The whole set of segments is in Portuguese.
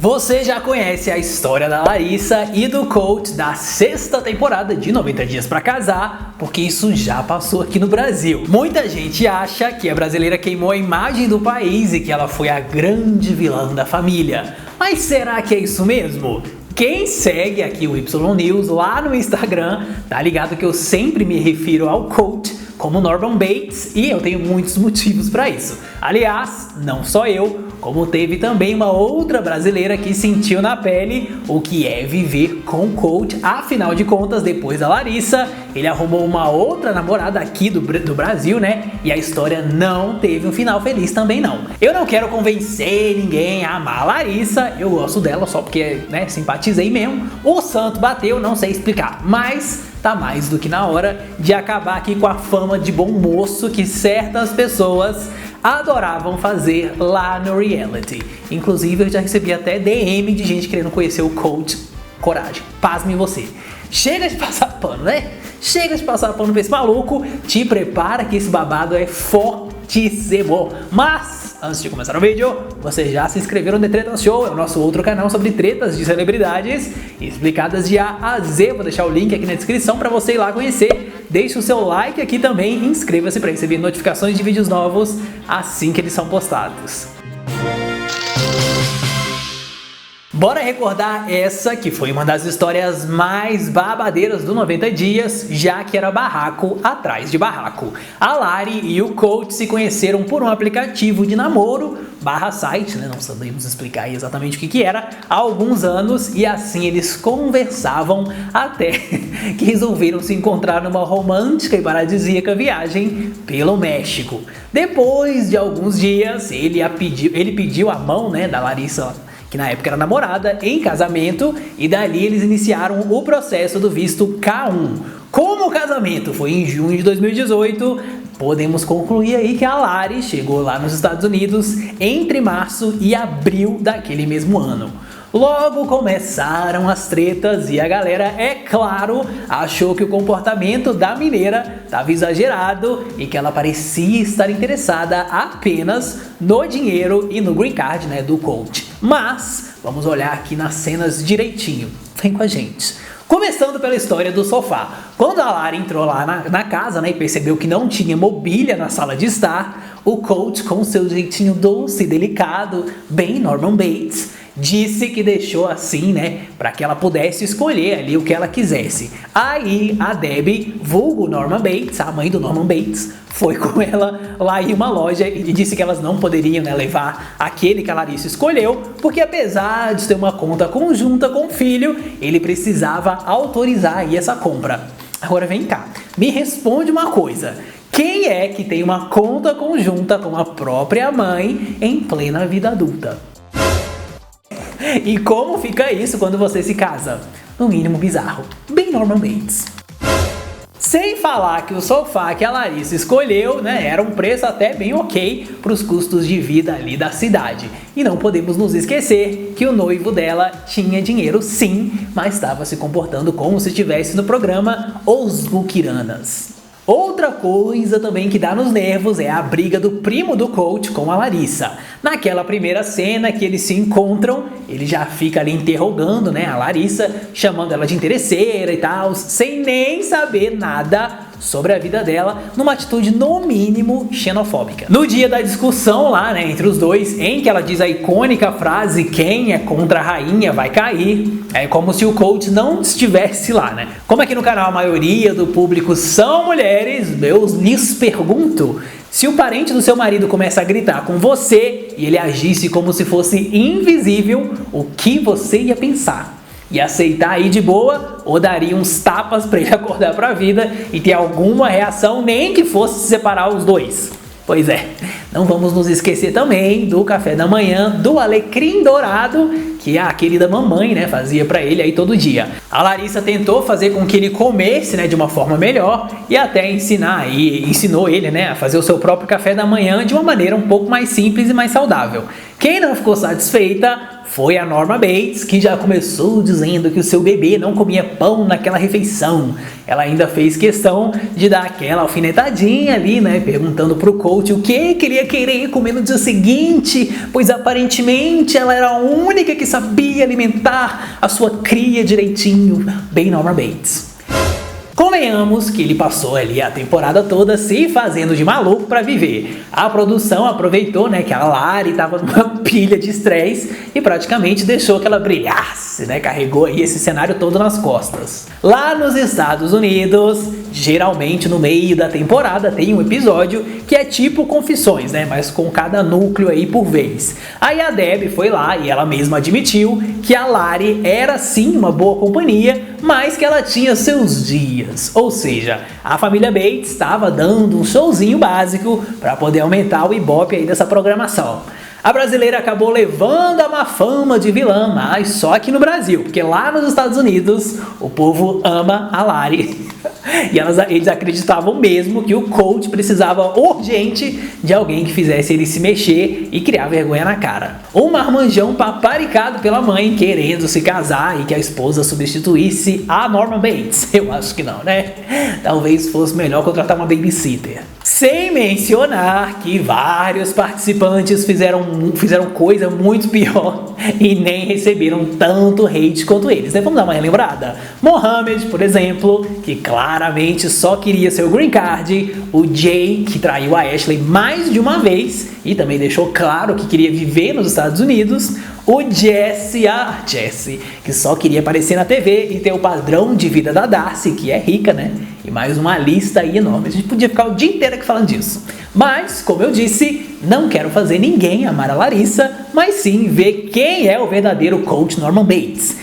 Você já conhece a história da Larissa e do coach da sexta temporada de 90 Dias pra Casar, porque isso já passou aqui no Brasil. Muita gente acha que a brasileira queimou a imagem do país e que ela foi a grande vilã da família. Mas será que é isso mesmo? Quem segue aqui o Y News lá no Instagram tá ligado que eu sempre me refiro ao coach como Norman Bates e eu tenho muitos motivos para isso. Aliás, não só eu, como teve também uma outra brasileira que sentiu na pele o que é viver com coach. Afinal de contas, depois da Larissa, ele arrumou uma outra namorada aqui do Brasil, né? E a história não teve um final feliz também não. Eu não quero convencer ninguém a amar a Larissa, eu gosto dela só porque, né, simpatizei mesmo. O santo bateu, não sei explicar, mas tá mais do que na hora de acabar aqui com a fama de bom moço que certas pessoas adoravam fazer lá no reality. Inclusive eu já recebi até DM de gente querendo conhecer o coach. Coragem, pasme você. Chega de passar pano, né? Chega de passar pano pra esse maluco. Te prepara que esse babado é fortíssimo. Mas, antes de começar o vídeo, vocês já se inscreveram no The Treta Show? É o nosso outro canal sobre tretas de celebridades explicadas de A a Z. Vou deixar o link aqui na descrição pra você ir lá conhecer. Deixe o seu like aqui também e inscreva-se para receber notificações de vídeos novos assim que eles são postados. Bora recordar essa que foi uma das histórias mais babadeiras do 90 Dias, já que era barraco atrás de barraco. A Lari e o coach se conheceram por um aplicativo de namoro / site, né? Não sabemos explicar exatamente o que era, há alguns anos, e assim eles conversavam até que resolveram se encontrar numa romântica e paradisíaca viagem pelo México. Depois de alguns dias, ele pediu a mão, né, da Larissa, que na época era namorada, em casamento, e dali eles iniciaram o processo do visto K1. Como o casamento foi em junho de 2018, podemos concluir aí que a Lari chegou lá nos Estados Unidos entre março e abril daquele mesmo ano. Logo começaram as tretas e a galera, é claro, achou que o comportamento da mineira estava exagerado e que ela parecia estar interessada apenas no dinheiro e no green card, né, do coach. Mas vamos olhar aqui nas cenas direitinho. Vem com a gente. Começando pela história do sofá. Quando a Lari entrou lá na casa, né, e percebeu que não tinha mobília na sala de estar, o coach, com seu jeitinho doce e delicado, bem Norman Bates, disse que deixou assim, né, para que ela pudesse escolher ali o que ela quisesse. Aí a Debbie, vulgo Norman Bates, a mãe do Norman Bates, foi com ela lá em uma loja e disse que elas não poderiam, né, levar aquele que a Larissa escolheu, porque apesar de ter uma conta conjunta com o filho, ele precisava autorizar aí essa compra. Agora vem cá, me responde uma coisa. Quem é que tem uma conta conjunta com a própria mãe em plena vida adulta? E como fica isso quando você se casa? No mínimo bizarro, bem Norman Bates. Sem falar que o sofá que a Larissa escolheu, né, era um preço até bem ok para os custos de vida ali da cidade. E não podemos nos esquecer que o noivo dela tinha dinheiro sim, mas estava se comportando como se estivesse no programa Os Muquiranas. Outra coisa também que dá nos nervos é a briga do primo do coach com a Larissa. Naquela primeira cena que eles se encontram, ele já fica ali interrogando, né, a Larissa, chamando ela de interesseira e tal, sem nem saber nada sobre a vida dela, numa atitude no mínimo xenofóbica. No dia da discussão lá, né, entre os dois, em que ela diz a icônica frase "quem é contra a rainha vai cair", é como se o coach não estivesse lá, né? Como aqui no canal a maioria do público são mulheres, eu lhes pergunto: se o parente do seu marido começa a gritar com você e ele agisse como se fosse invisível, o que você ia pensar? Ia aceitar aí de boa ou daria uns tapas pra ele acordar pra vida e ter alguma reação, nem que fosse separar os dois? Pois é, não vamos nos esquecer também do café da manhã do alecrim dourado, que a querida mamãe, né, fazia pra ele aí todo dia. A Larissa tentou fazer com que ele comesse, né, de uma forma melhor e até ensinou ele, né, a fazer o seu próprio café da manhã de uma maneira um pouco mais simples e mais saudável. Quem não ficou satisfeita foi a Norma Bates, que já começou dizendo que o seu bebê não comia pão naquela refeição. Ela ainda fez questão de dar aquela alfinetadinha ali, né, perguntando pro coach o que ele ia querer comer no dia seguinte, pois aparentemente ela era a única que sabia alimentar a sua cria direitinho. Bem Norma Bates. Convenhamos que ele passou ali a temporada toda se fazendo de maluco para viver. A produção aproveitou, né, que a Lari estava numa pilha de estresse e praticamente deixou que ela brilhasse, né, carregou aí esse cenário todo nas costas. Lá nos Estados Unidos, geralmente no meio da temporada tem um episódio que é tipo confissões, né, mas com cada núcleo aí por vez. Aí a Debbie foi lá e ela mesma admitiu que a Lari era sim uma boa companhia, mas que ela tinha seus dias. Ou seja, a família Bates estava dando um showzinho básico para poder aumentar o ibope aí dessa programação. A brasileira acabou levando a má fama de vilã, mas só aqui no Brasil, porque lá nos Estados Unidos o povo ama a Lari. E eles acreditavam mesmo que o coach precisava urgente de alguém que fizesse ele se mexer e criar vergonha na cara. Um marmanjão paparicado pela mãe querendo se casar e que a esposa substituísse a Norma Bates. Eu acho que não, né? Talvez fosse melhor contratar uma babysitter. Sem mencionar que vários participantes fizeram coisa muito pior e nem receberam tanto hate quanto eles, né? Vamos dar uma relembrada? Mohamed, por exemplo, que claramente só queria seu green card. O Jay, que traiu a Ashley mais de uma vez e também deixou claro que queria viver nos Estados Unidos. O Jesse, que só queria aparecer na TV e ter o padrão de vida da Darcy, que é rica, né? E mais uma lista aí enorme. A gente podia ficar o dia inteiro aqui falando disso. Mas, como eu disse, não quero fazer ninguém amar a Larissa, mas sim ver quem é o verdadeiro coach Norman Bates.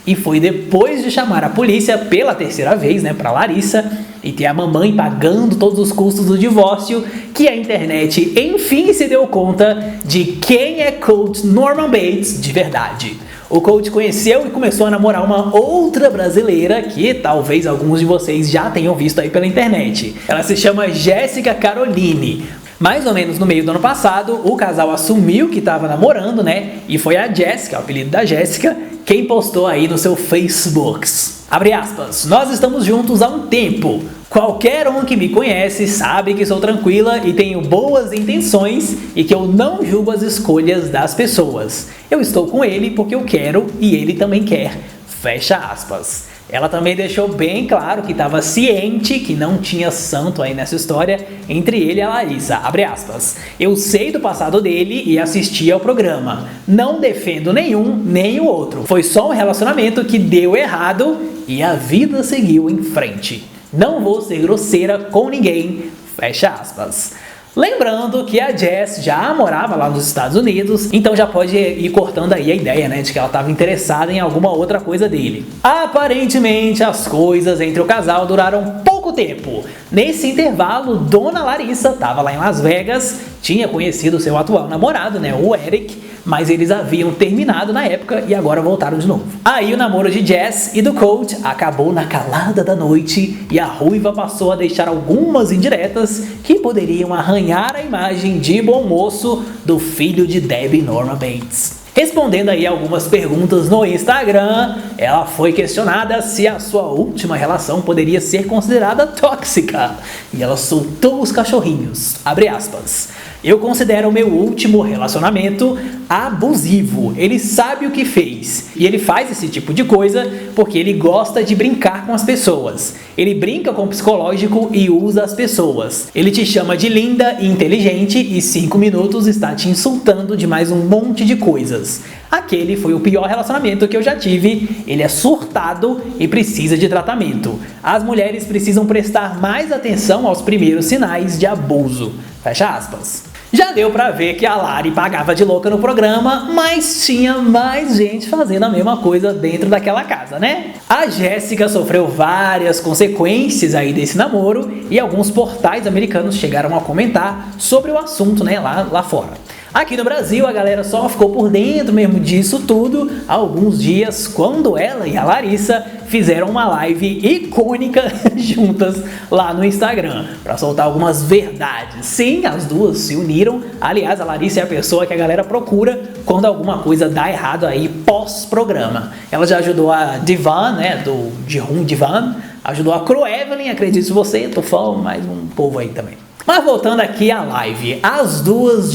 E foi depois de chamar a polícia pela terceira vez, né, pra Larissa, e ter a mamãe pagando todos os custos do divórcio, que a internet enfim se deu conta de quem é coach Norman Bates de verdade. O coach conheceu e começou a namorar uma outra brasileira que talvez alguns de vocês já tenham visto aí pela internet. Ela se chama Jéssica Caroline. Mais ou menos no meio do ano passado, o casal assumiu que estava namorando, né? E foi a Jéssica, o apelido da Jéssica, quem postou aí no seu Facebook. Abre aspas, nós estamos juntos há um tempo. Qualquer um que me conhece sabe que sou tranquila e tenho boas intenções e que eu não julgo as escolhas das pessoas. Eu estou com ele porque eu quero e ele também quer. Fecha aspas. Ela também deixou bem claro que estava ciente que não tinha santo aí nessa história entre ele e a Larissa. Abre aspas. Eu sei do passado dele e assisti ao programa. Não defendo nenhum nem o outro. Foi só um relacionamento que deu errado e a vida seguiu em frente. Não vou ser grosseira com ninguém. Fecha aspas. Lembrando que a Jess já morava lá nos Estados Unidos, então já pode ir cortando aí a ideia, né, de que ela estava interessada em alguma outra coisa dele. Aparentemente, as coisas entre o casal duraram pouco tempo. Nesse intervalo, Dona Larissa estava lá em Las Vegas, tinha conhecido seu atual namorado, né, o Eric, mas eles haviam terminado na época e agora voltaram de novo. Aí o namoro de Jess e do coach acabou na calada da noite e a ruiva passou a deixar algumas indiretas que poderiam arranhar a imagem de bom moço do filho de Debbie Norma Bates. Respondendo aí algumas perguntas no Instagram, ela foi questionada se a sua última relação poderia ser considerada tóxica. E ela soltou os cachorrinhos. Abre aspas. Eu considero o meu último relacionamento abusivo. Ele sabe o que fez. E ele faz esse tipo de coisa porque ele gosta de brincar com as pessoas. Ele brinca com o psicológico e usa as pessoas. Ele te chama de linda e inteligente e 5 minutos está te insultando de mais um monte de coisas. Aquele foi o pior relacionamento que eu já tive. Ele é surtado e precisa de tratamento. As mulheres precisam prestar mais atenção aos primeiros sinais de abuso. Fecha aspas. Já deu pra ver que a Lari pagava de louca no programa, mas tinha mais gente fazendo a mesma coisa dentro daquela casa, né? A Jéssica sofreu várias consequências aí desse namoro e alguns portais americanos chegaram a comentar sobre o assunto, né, lá fora. Aqui no Brasil, a galera só ficou por dentro mesmo disso tudo há alguns dias, quando ela e a Larissa fizeram uma live icônica juntas lá no Instagram, para soltar algumas verdades. Sim, as duas se uniram. Aliás, a Larissa é a pessoa que a galera procura quando alguma coisa dá errado aí pós-programa. Ela já ajudou a Divan, né, do Jihun Divan, ajudou a Croevelyn, acredite se você, tô falando mais um povo aí também. Mas voltando aqui à live, as duas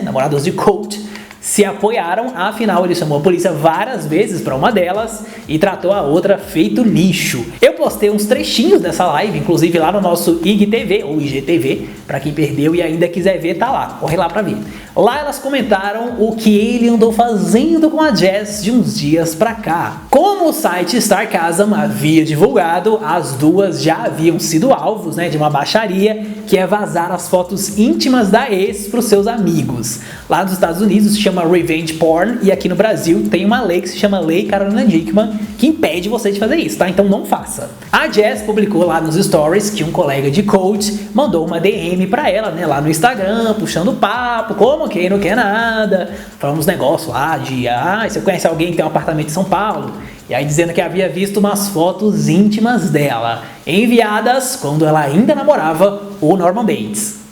namoradas de Colt se apoiaram, afinal ele chamou a polícia várias vezes para uma delas e tratou a outra feito lixo. Eu postei uns trechinhos dessa live, inclusive lá no nosso IGTV ou IGTV, para quem perdeu e ainda quiser ver, tá lá, corre lá para ver. Lá elas comentaram o que ele andou fazendo com a Jess de uns dias pra cá. Como o site Starcasm havia divulgado, as duas já haviam sido alvos, né, de uma baixaria que é vazar as fotos íntimas da ex para os seus amigos. Lá nos Estados Unidos se chama Revenge Porn e aqui no Brasil tem uma lei que se chama Lei Carolina Dickman que impede você de fazer isso, tá? Então não faça. A Jess publicou lá nos stories que um colega de Colt mandou uma DM pra ela, né, lá no Instagram, puxando papo, como quem não quer nada, falando uns negócios lá de, você conhece alguém que tem um apartamento em São Paulo? E aí dizendo que havia visto umas fotos íntimas dela, enviadas quando ela ainda namorava o Norman Bates.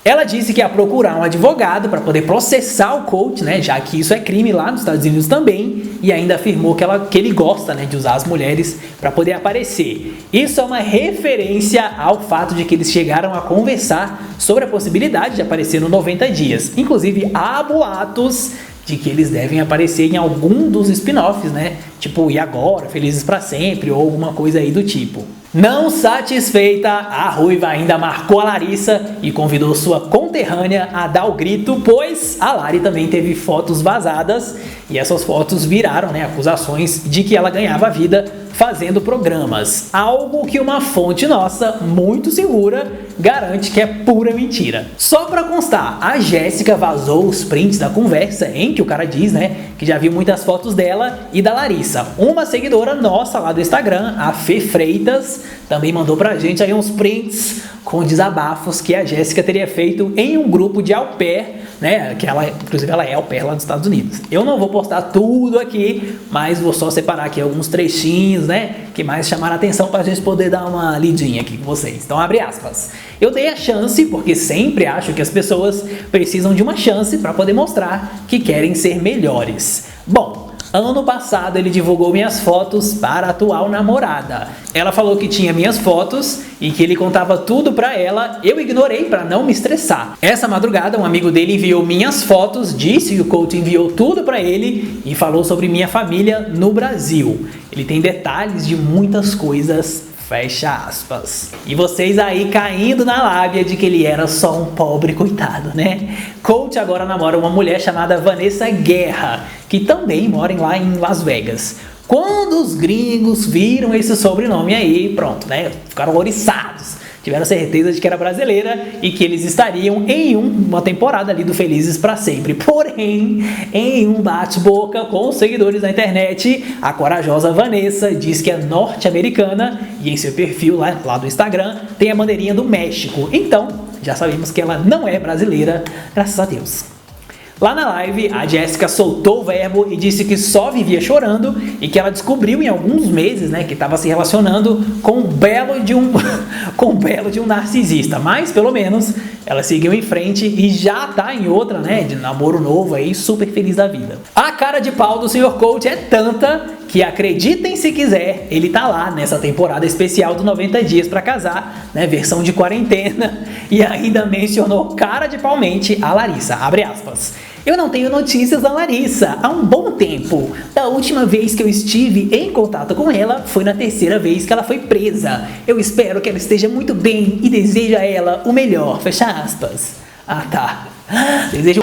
Ela disse que ia procurar um advogado para poder processar o Colt, né, já que isso é crime lá nos Estados Unidos também, e ainda afirmou que ele gosta, né, de usar as mulheres para poder aparecer. Isso é uma referência ao fato de que eles chegaram a conversar sobre a possibilidade de aparecer no 90 Dias. Inclusive, há boatos de que eles devem aparecer em algum dos spin-offs, né? Tipo, E Agora, Felizes para Sempre, ou alguma coisa aí do tipo. Não satisfeita, a Ruiva ainda marcou a Larissa e convidou sua conterrânea a dar o grito, pois a Lari também teve fotos vazadas e essas fotos viraram, né, acusações de que ela ganhava vida fazendo programas. Algo que uma fonte nossa, muito segura, garante que é pura mentira. Só pra constar, a Jéssica vazou os prints da conversa em que o cara diz, né, que já viu muitas fotos dela e da Larissa. Uma seguidora nossa lá do Instagram, a Fê Freitas, também mandou pra gente aí uns prints com desabafos que a Jéssica teria feito em um grupo de au pair, né, que ela, inclusive ela é au pair lá dos Estados Unidos. Eu não vou postar tudo aqui, mas vou só separar aqui alguns trechinhos, né, que mais chamaram a atenção pra gente poder dar uma lidinha aqui com vocês. Então, abre aspas. Eu dei a chance porque sempre acho que as pessoas precisam de uma chance para poder mostrar que querem ser melhores. Bom, ano passado ele divulgou minhas fotos para a atual namorada. Ela falou que tinha minhas fotos e que ele contava tudo para ela. Eu ignorei para não me estressar. Essa madrugada um amigo dele enviou minhas fotos, disse que o Colt enviou tudo para ele e falou sobre minha família no Brasil. Ele tem detalhes de muitas coisas. Fecha aspas. E vocês aí caindo na lábia de que ele era só um pobre coitado, né? Colt agora namora uma mulher chamada Vanessa Guerra, que também mora lá em Las Vegas. Quando os gringos viram esse sobrenome aí, pronto, né? Ficaram ouriçados. Tiveram certeza de que era brasileira e que eles estariam em uma temporada ali do Felizes para Sempre. Porém, em um bate-boca com os seguidores na internet, a corajosa Vanessa diz que é norte-americana e em seu perfil lá do Instagram tem a bandeirinha do México. Então, já sabemos que ela não é brasileira, graças a Deus. Lá na live, a Jéssica soltou o verbo e disse que só vivia chorando e que ela descobriu em alguns meses, né, que estava se relacionando com o belo de um narcisista. Mas, pelo menos, ela seguiu em frente e já tá em outra, né, de namoro novo aí, super feliz da vida. A cara de pau do Sr. Colt é tanta que, acreditem se quiser, ele tá lá nessa temporada especial do 90 Dias para Casar, né, versão de quarentena, e ainda mencionou cara de paumente a Larissa, abre aspas. Eu não tenho notícias da Larissa há um bom tempo. Da última vez que eu estive em contato com ela, foi na terceira vez que ela foi presa. Eu espero que ela esteja muito bem e desejo a ela o melhor, fecha aspas. Ah, tá. Desejo...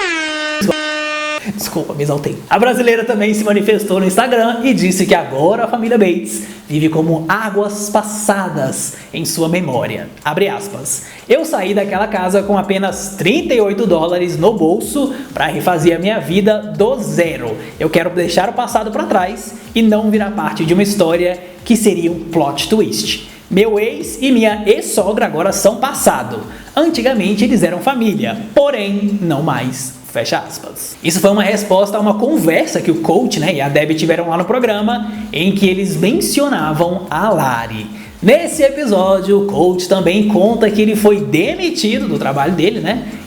Desculpa, me exaltei. A brasileira também se manifestou no Instagram e disse que agora a família Bates vive como águas passadas em sua memória. Abre aspas. Eu saí daquela casa com apenas $38 no bolso para refazer a minha vida do zero. Eu quero deixar o passado para trás e não virar parte de uma história que seria um plot twist. Meu ex e minha ex-sogra agora são passado. Antigamente eles eram família, porém não mais. Fecha aspas. Isso foi uma resposta a uma conversa que o coach, e a Debbie tiveram lá no programa, em que eles mencionavam a Lari. Nesse episódio, o coach também conta que ele foi demitido do trabalho dele,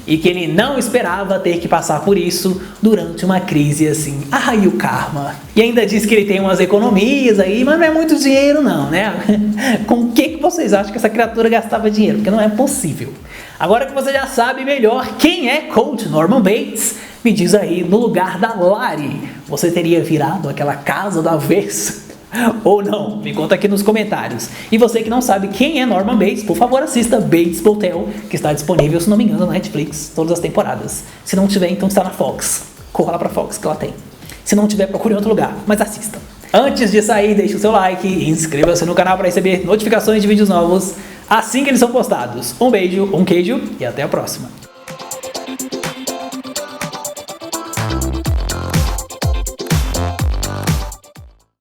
e que ele não esperava ter que passar por isso durante uma crise assim. Ai, o karma. E ainda diz que ele tem umas economias aí, mas não é muito dinheiro não, Com o que vocês acham que essa criatura gastava dinheiro? Porque não é possível. Agora que você já sabe melhor quem é Coach Norman Bates, me diz aí, no lugar da Lari, você teria virado aquela casa do avesso? Ou não? Me conta aqui nos comentários. E você que não sabe quem é Norman Bates, por favor assista Bates Motel, que está disponível, se não me engano, na Netflix, todas as temporadas. Se não tiver, então está na Fox. Corra lá pra Fox, que ela tem. Se não tiver, procure em outro lugar, mas assista. Antes de sair, deixe o seu like e inscreva-se no canal para receber notificações de vídeos novos assim que eles são postados. Um beijo, um queijo e até a próxima.